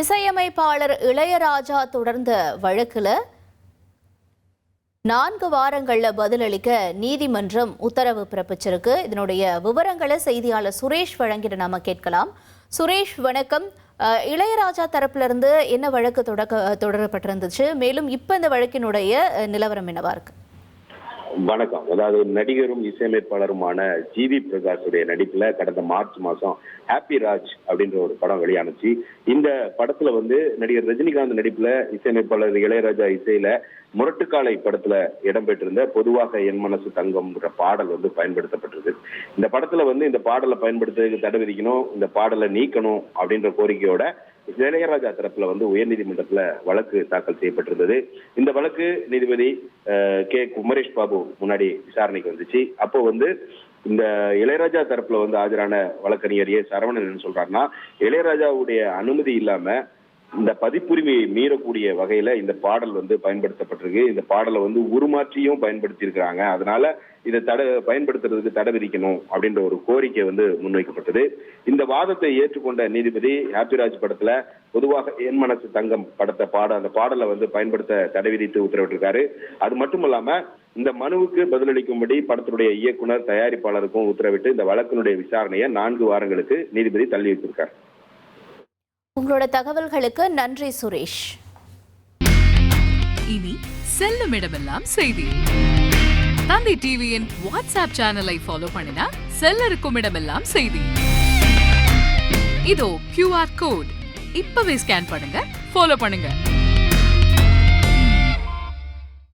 இசையமைப்பாளர் இளையராஜா தொடர்ந்த வழக்குல 4 வாரங்கள்ல பதிலளிக்க நீதிமன்றம் உத்தரவு பிறப்பிச்சிருக்கு. இதனுடைய விவரங்களை செய்தியாளர் சுரேஷ் வழங்கிட நாம கேட்கலாம். சுரேஷ், வணக்கம். இளையராஜா தரப்புல இருந்து என்ன வழக்கு தொடரப்பட்டிருந்துச்சு, மேலும் இப்ப இந்த வழக்கினுடைய நிலவரம் என்னவா இருக்கு? வணக்கம். அதாவது நடிகரும் இசையமைப்பாளருமான ஜிவி பிரகாஷுடைய நடிப்புல கடந்த மார்ச் மாசம் ஹாப்பி ராஜ் அப்படின்ற ஒரு படம் வெளியானுச்சு. இந்த படத்துல நடிகர் ரஜினிகாந்த் நடிப்புல இசையமைப்பாளர் இளையராஜா இசையில முரட்டுக்காலை படத்துல இடம்பெற்றிருந்த பொதுவாக என் மனசு தங்கம்ன்ற பாடல் பயன்படுத்தப்பட்டிருக்கு. இந்த படத்துல இந்த பாடலை பயன்படுத்துறதுக்கு தடை விதிக்கணும், இந்த பாடலை நீக்கணும் அப்படின்ற கோரிக்கையோட இளையராஜா தரப்புல உயர்நீதிமன்றத்துல வழக்கு தாக்கல் செய்யப்பட்டிருந்தது. இந்த வழக்கு நீதிபதி கே குமரேஷ் பாபு முன்னாடி விசாரணைக்கு வந்துச்சு. அப்போ இந்த இளையராஜா தரப்புல ஆஜரான வழக்கறிஞர் சரவணன் என்ன சொல்றாருன்னா, இளையராஜாவுடைய அனுமதி இல்லாம இந்த பதிப்புரிமையை மீறக்கூடிய வகையில இந்த பாடல் பயன்படுத்தப்பட்டிருக்கு. இந்த பாடலை உருமாற்றியும் பயன்படுத்தி இருக்கிறாங்க. அதனால இதை பயன்படுத்துறதுக்கு தடை விதிக்கணும் அப்படின்ற ஒரு கோரிக்கை முன்வைக்கப்பட்டது. இந்த வாதத்தை ஏற்றுக்கொண்ட நீதிபதி ஹாப்பிராஜ் படத்துல பொதுவாக என் மனசு தங்கம் அந்த பாடலை பயன்படுத்த தடை விதித்து உத்தரவிட்டிருக்காரு. அது மட்டும் இல்லாம இந்த மனுவுக்கு பதிலளிக்கும்படி படத்தினுடைய இயக்குனர் தயாரிப்பாளருக்கும் உத்தரவிட்டு இந்த வழக்கினுடைய விசாரணையை 4 வாரங்களுக்கு நீதிபதி தள்ளி வைத்திருக்கார். உங்களோட தகவல்களுக்கு நன்றி சுரேஷ். இனி செல்லும் இடமெல்லாம் செய்தி. தந்தி டிவியின் வாட்ஸ்அப் சேனலை ஃபாலோ பண்ணினா செல்ல இருக்கும் இடமெல்லாம் செய்தி. இதோ QR கோட் இப்பவே ஸ்கேன் பண்ணுங்க, ஃபாலோ பண்ணுங்க.